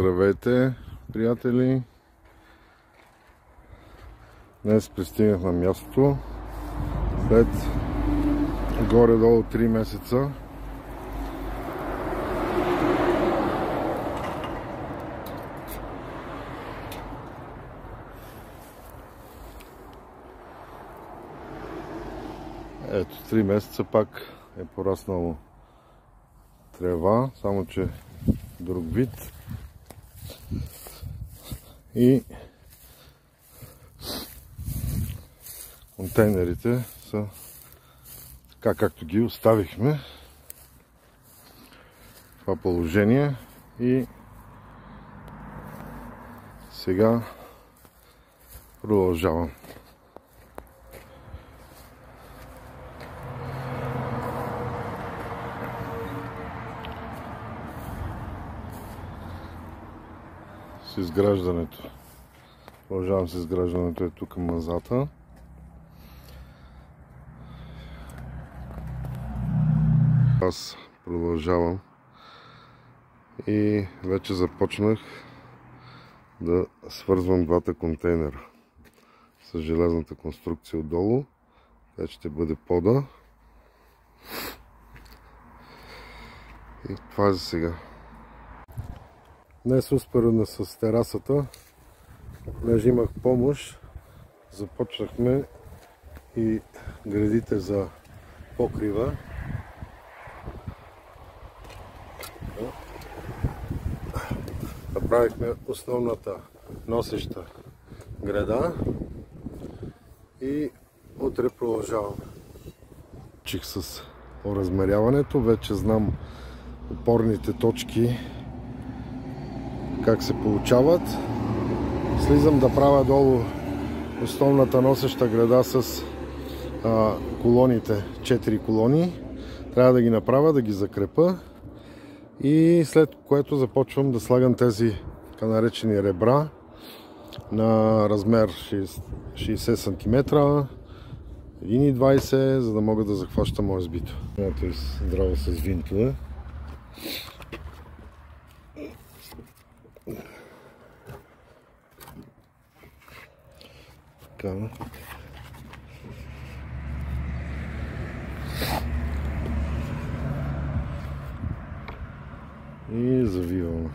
Здравейте, приятели! Днес пристигнах на мястото след горе-долу 3 месеца. Ето, 3 месеца пак е пораснало трева, само че друг вид. И контейнерите са така, както ги оставихме в това положение. И сега продължавам. С изграждането. Продължавам с изграждането е тук към мазата. Аз продължавам и вече започнах да свързвам двата контейнера с железната конструкция отдолу. Тя ще бъде пода. И това е за сега. Днес успоредно с терасата, понеже имах помощ, започнахме и гредите за покрива. Направихме основната носеща греда и утре продължаваме. Чих с оразмеряването, вече знам опорните точки как се получават. Слизам да правя долу основната носеща греда с колоните, 4 колони. Трябва да ги направя, да ги закрепа и след което започвам да слагам тези така наречени ребра на размер 60 см, 1,20 за да мога да захващам ОСБ-то. Ето е здраво с винтове. Така. И завивам.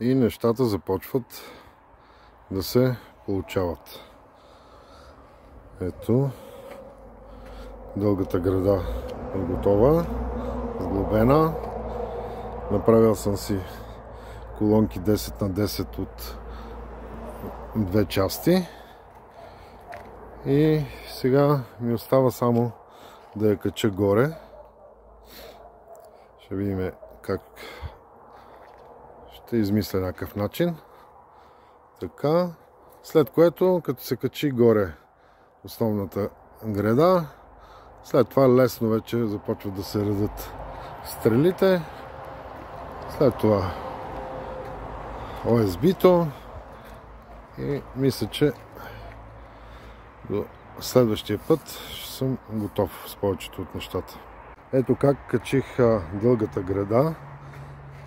И нещата започват да се получават. Ето, дългата града е готова, сглобена. Направил съм си колонки 10 на 10 от две части. И сега ми остава само да я кача горе. Ще видим как ще измисля някакъв начин. Така, след което, като се качи горе основната греда, след това лесно вече започват да се редат стрелите. След това ОСБ-то и мисля, че до следващия път ще съм готов с повечето от нещата. Ето как качих дългата греда.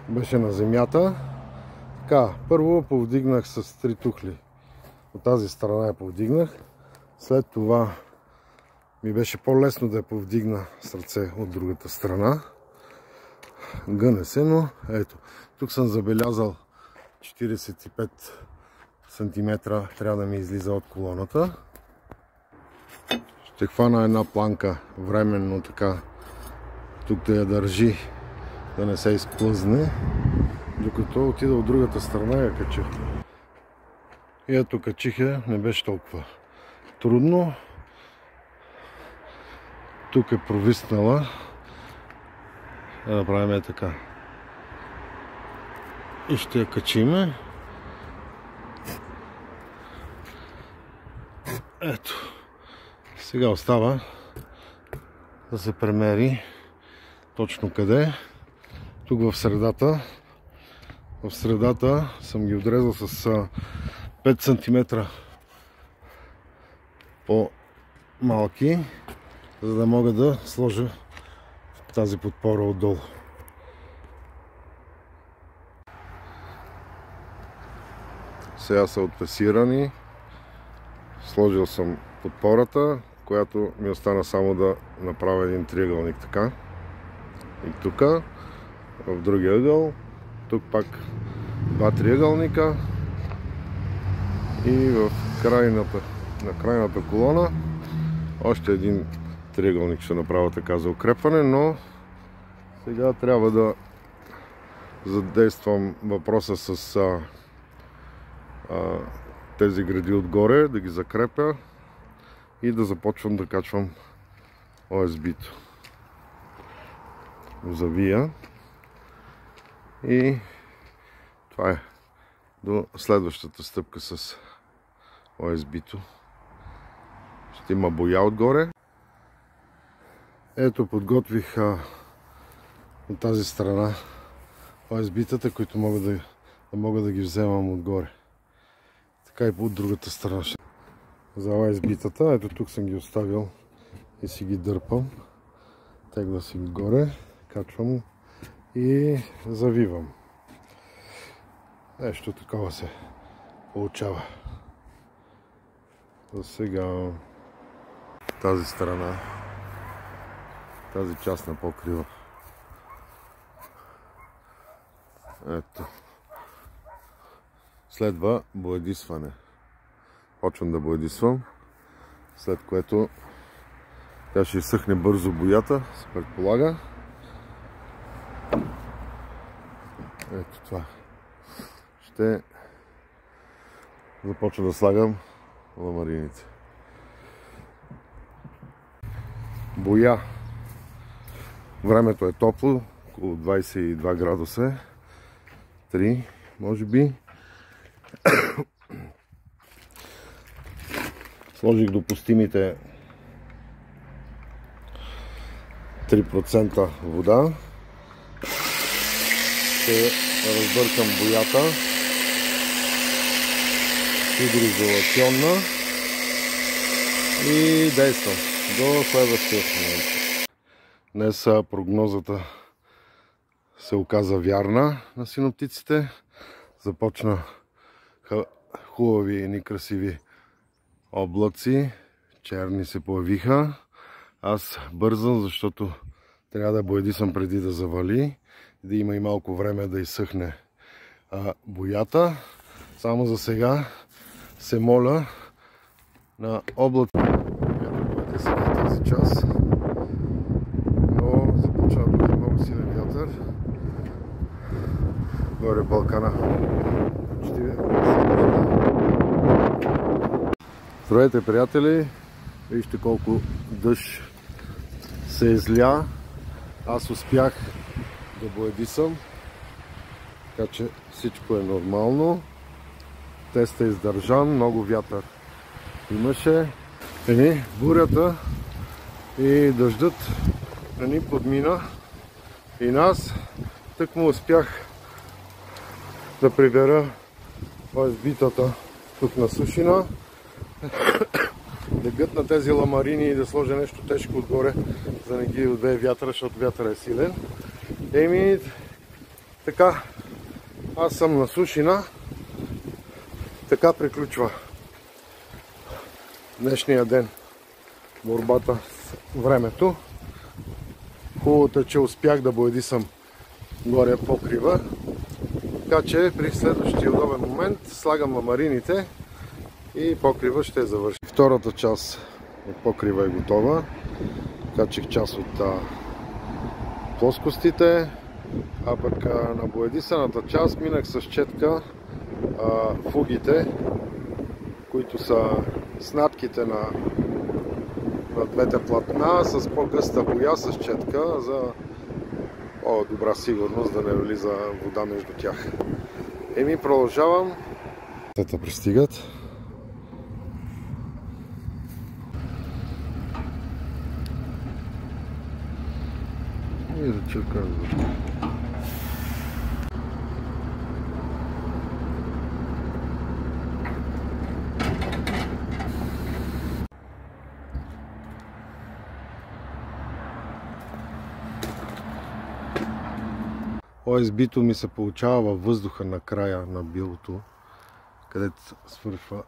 Беше на земята. Така, първо повдигнах с 3 тухли. От тази страна я повдигнах. След това ми беше по-лесно да я повдигна с ръце от другата страна. Гъне се, но ето. Тук съм забелязал 45 см трябва да ми излиза от колоната. Ще хвана една планка временно така, тук да я държи, да не се изплъзне, докато отида от другата страна я кача. И ето качих я, не беше толкова трудно. Тук е провиснала. Да направим така. И ще я качиме. Ето. Сега остава да се премери точно къде. Тук в средата в средата съм ги отрезал с 5 см по-малки, за да мога да сложа тази подпора отдолу. Сега са отпесирани. Сложил съм подпората, която ми остана само да направя един триъгълник така. И тук, в другия ъгъл, тук пак два триъгълника и в крайната колона още един триъгълник ще направя така за укрепване, но сега трябва да задействам въпроса с тези гради отгоре, да ги закрепя и да започвам да качвам ОСБ-то. Завия и това е до следващата стъпка с ОСБ-то. Ще има боя отгоре. Ето, подготвих от тази страна ОСБ-тата, които мога да ги вземам отгоре. Така и по другата страна. За ОСБ-тата, ето тук съм ги оставил и си ги дърпам. Тегна си ги горе, качвам и завивам. Нещо такова се получава. За сега тази страна, тази част на покрива. Ето. Следва боядисване. Почвам да боядисвам, след което тя ще изсъхне бързо боята, се предполага. Ето това. Ще започна да слагам ламарините. Боя. Времето е топло, около 22 градуса. 3, може би. Сложих допустимите 3% вода. Ще разбъркам боята. Хидроизолационна. И действам до следващия момент. Днес прогнозата се оказа вярна на синоптиците. Започна хубави и некрасиви облаци. Черни се появиха. Аз бързам, защото трябва да боядисам преди да завали. Да има и малко време да изсъхне боята. Само за сега се моля на облаци. Ето боядисах тази част. Но започва да бъде много силен вятър. Горе Балкана. Почти здравейте, приятели! Вижте колко дъжд се изля. Аз успях да боядисам, така че всичко е нормално. Тестът е издържан, много вятър имаше. Бурята и дъждът не ни подмина и нас. Тъкмо успях да прибера ОСБ-тата тук на сушина, да гътна тези ламарини и да сложа нещо тежко отгоре, за да не ги отвее вятъра, защото вятъра е силен. Така, аз съм на сушина. Така приключва днешния ден. Борбата с времето. Хубавото е, че успях да боядисам горе покрива. Така че при следващия удобен момент слагам ламарините и покрива ще завърши. Втората част от покрива е готова. Качих част от плоскостите, а пък на боядисаната част минах с четка фугите, които са снатките на двете платна с по-гъста боя с четка за по-добра сигурност да не влиза вода между тях. Продължавам. Тата пристигат. И да черкам. ОСБ-то ми се получава във въздуха на края на билото, където свършва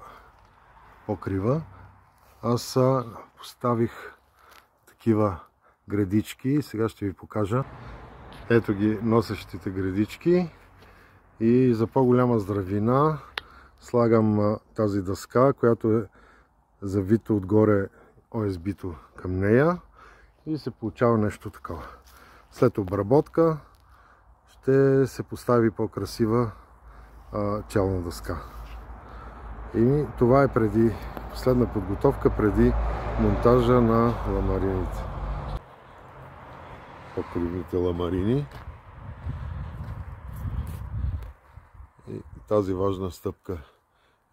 покрива. Аз поставих такива гредички, сега ще ви покажа. Ето ги носещите гредички и за по-голяма здравина слагам тази дъска, която е завита отгоре ОСБ-то към нея и се получава нещо такова. След обработка ще се постави по-красива челна дъска. И това е преди последна подготовка преди монтажа на ламарините. Покривните ламарини. И тази важна стъпка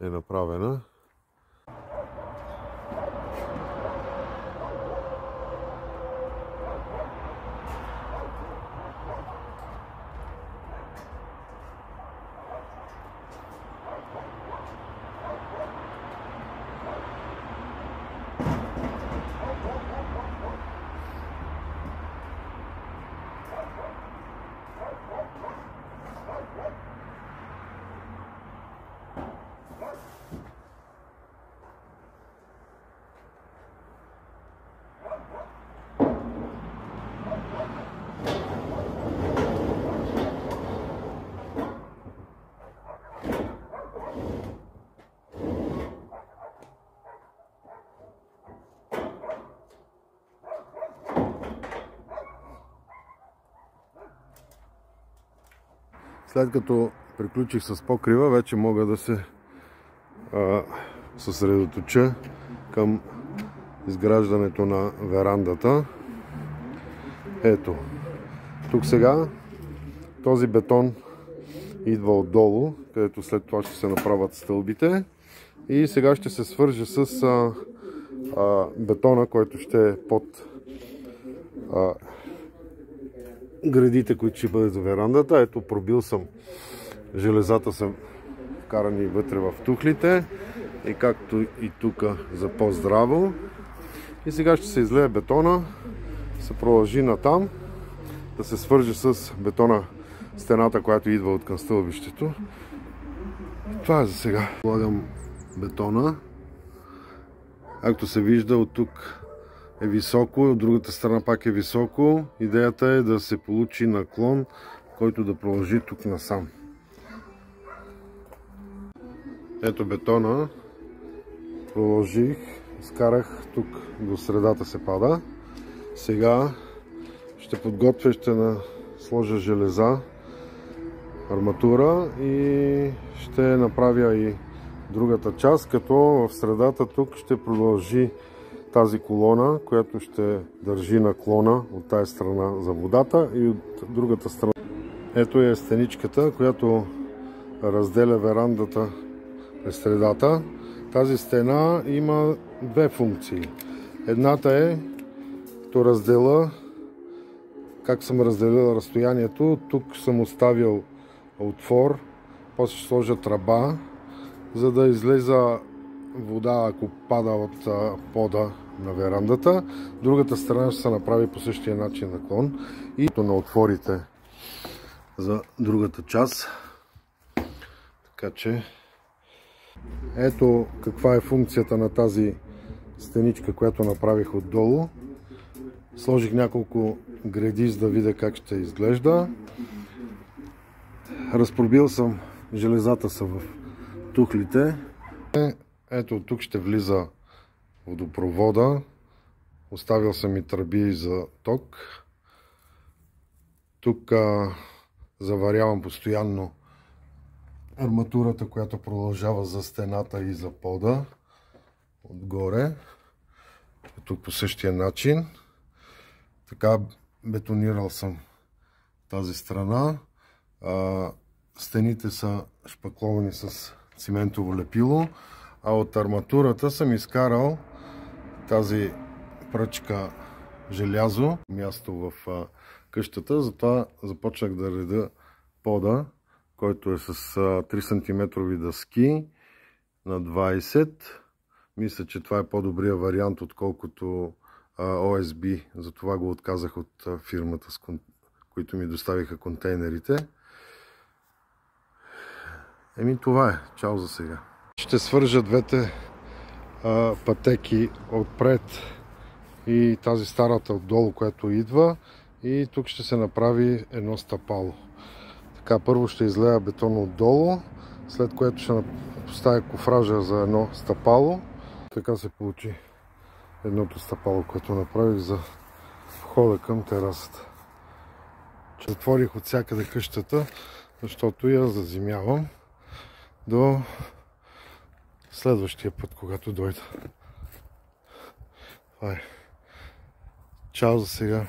е направена. След като приключих с покрива, вече мога да се съсредоточа към изграждането на верандата. Ето, тук сега този бетон идва отдолу, където след това ще се направят стълбите и сега ще се свържа с бетона, който ще е под гредите, които ще бъдат за верандата. Ето, пробил съм железата, са вкарани вътре в тухлите и както и тук за по-здраво. И сега ще се излее бетона, се продължи натам, да се свърже с бетона стената, която идва от към стълбището. Това е за сега. Слагам бетона. Както се вижда, от тук е високо, от другата страна пак е високо. Идеята е да се получи наклон, който да продължи тук насам. Ето бетона. Продължих, скарах тук до средата се пада. Сега ще подготвя, ще сложа железа, арматура и ще направя и другата част, като в средата тук ще продължи тази колона, която ще държи наклона от тази страна за водата и от другата страна. Ето е стеничката, която разделя верандата през средата. Тази стена има две функции. Едната е като разделя, как съм разделил разстоянието. Тук съм оставил отвор, после ще сложа тръба, за да излеза вода, ако пада от пода на верандата. Другата страна ще се направи по същия начин наклон и на отворите за другата част. Така че ето каква е функцията на тази стеничка, която направих отдолу. Сложих няколко греди, за да видя как ще изглежда. Разпробил съм железата са в тухлите. Ето тук ще влиза водопровода. Оставил съм и тръби за ток. Тук заварявам постоянно арматурата, която продължава за стената и за пода. Отгоре. Тук по същия начин. Така бетонирал съм тази страна. Стените са шпакловани с циментово лепило, а от арматурата съм изкарал тази пръчка желязо, място в къщата, затова започнах да реда пода, който е с 3 см дъски на 20. Мисля, че това е по-добрия вариант, отколкото ОСБ, затова го отказах от фирмата, с които ми доставиха контейнерите. Това е. Чао за сега. Ще свържа двете пътеки отпред и тази старата отдолу, която идва, и тук ще се направи едно стъпало. Така, първо ще излея бетон отдолу, след което ще поставя кофража за едно стъпало. Така се получи едното стъпало, което направих за входа към терасата. Затворих от всякъде къщата, защото я заземявам до следващия път, когато дойда. Това е. Чао за сега.